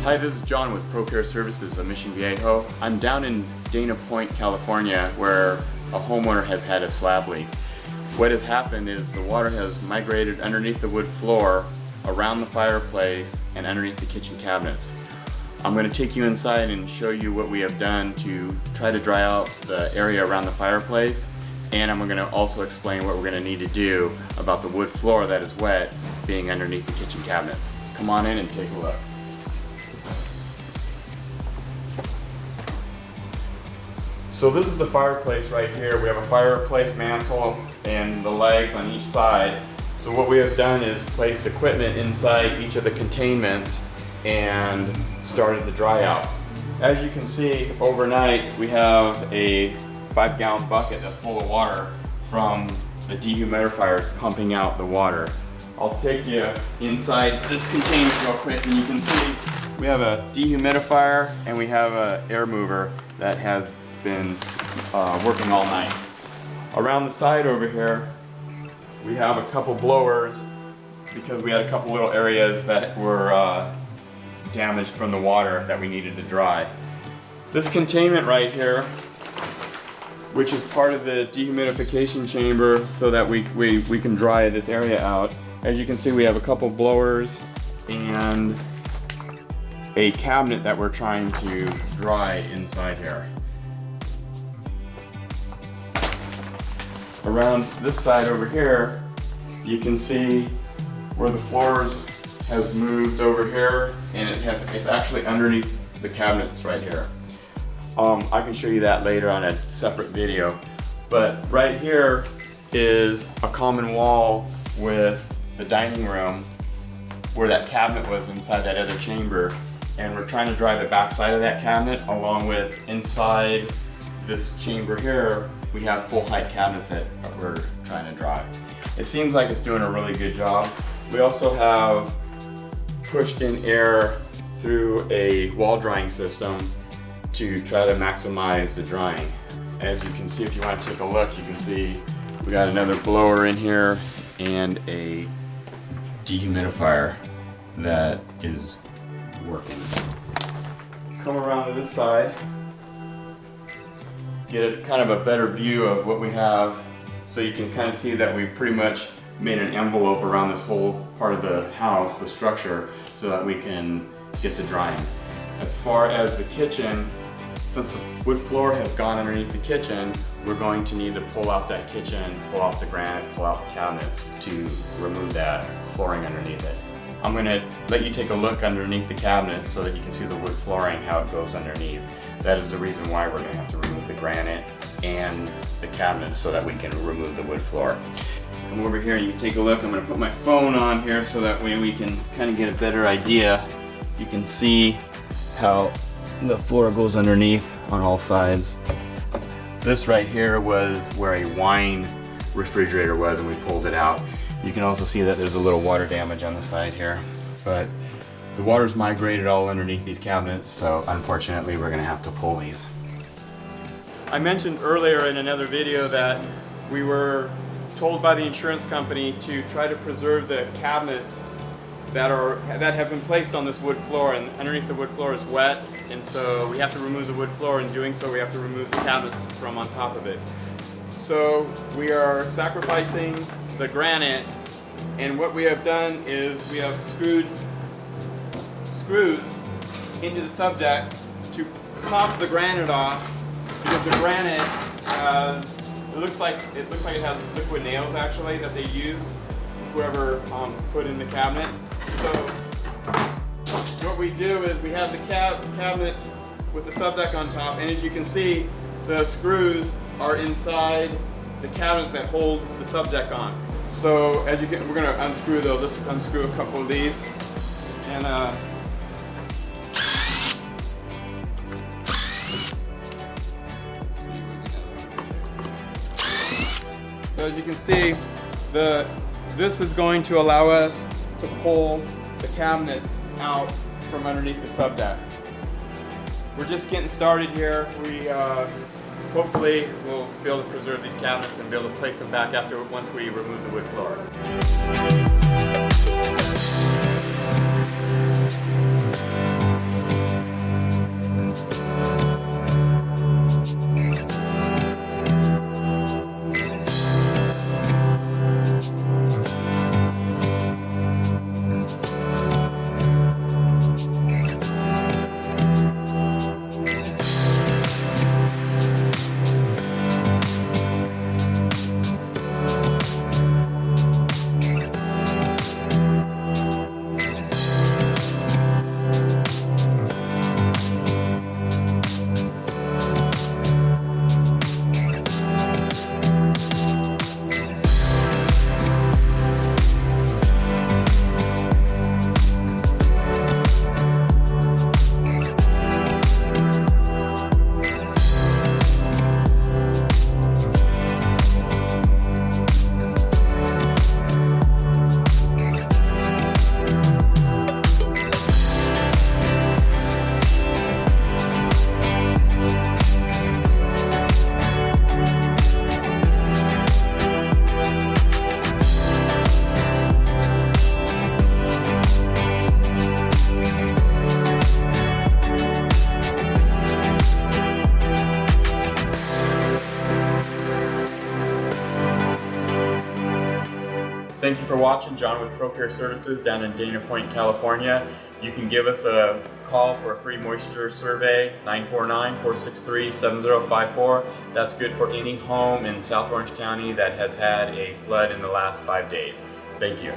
Hi, this is John with ProCare Services of Mission Viejo. I'm down in Dana Point, California, where a homeowner has had a slab leak. What has happened is the water has migrated underneath the wood floor, around the fireplace, and underneath the kitchen cabinets. I'm going to take you inside and show you what we have done to try to dry out the area around the fireplace, and I'm going to also explain what we're going to need to do about the wood floor that is wet being underneath the kitchen cabinets. Come on in and take a look. So this is the fireplace right here. We have a fireplace mantle and the legs on each side. So what we have done is placed equipment inside each of the containments and started the dry out. As you can see, overnight we have a 5-gallon bucket that's full of water from the dehumidifiers pumping out the water. I'll take you inside this containment real quick, and you can see we have a dehumidifier and we have an air mover that has been working all night. Around the side over here, we have a couple blowers because we had a couple little areas that were damaged from the water that we needed to dry. This containment right here, which is part of the dehumidification chamber so that we can dry this area out. As you can see, we have a couple blowers and a cabinet that we're trying to dry inside here. Around this side over here, you can see where the floors has moved over here, and it's actually underneath the cabinets right here. I can show you that later on a separate video. But right here is a common wall with the dining room where that cabinet was inside that other chamber, and we're trying to dry the back side of that cabinet along with inside this chamber here. We have full height cabinets that we're trying to dry. It seems like it's doing a really good job. We also have pushed in air through a wall drying system to try to maximize the drying. As you can see, if you want to take a look, you can see we got another blower in here and a dehumidifier that is working. Come around to this side, get a kind of a better view of what we have, so you can kind of see that we pretty much made an envelope around this whole part of the house, the structure, so that we can get the drying. As far as the kitchen, since the wood floor has gone underneath the kitchen, we're going to need to pull out that kitchen, pull off the granite, pull out the cabinets to remove that flooring underneath it. I'm going to let you take a look underneath the cabinets so that you can see the wood flooring, how it goes underneath. That is the reason why we're going to have to remove the granite and the cabinets so that we can remove the wood floor. Come over here and you can take a look. I'm going to put my phone on here so that way we can kind of get a better idea. You can see how the floor goes underneath on all sides. This right here was where a wine refrigerator was, and we pulled it out. You can also see that there's a little water damage on the side here, but the water's migrated all underneath these cabinets, so unfortunately we're gonna have to pull these. I mentioned earlier in another video that we were told by the insurance company to try to preserve the cabinets that have been placed on this wood floor, and underneath the wood floor is wet, and so we have to remove the wood floor. In doing so, we have to remove the cabinets from on top of it. So we are sacrificing the granite, and what we have done is we have screwed screws into the subdeck to pop the granite off, because the granite has, it looks like it has liquid nails actually that they used, whoever put in the cabinet. So what we do is we have the cabinets with the subdeck on top, and as you can see, the screws are inside the cabinets that hold the subdeck on. So as you can, we're going to unscrew though. Let's unscrew a couple of these, and so as you can see, this is going to allow us to pull the cabinets out from underneath the subdeck. We're just getting started here. We hopefully will be able to preserve these cabinets and be able to place them back once we remove the wood floor. thank you for watching. John with ProCare Services down in Dana Point, California. You can give us a call for a free moisture survey, 949-463-7054. That's good for any home in South Orange County that has had a flood in the last 5 days. Thank you.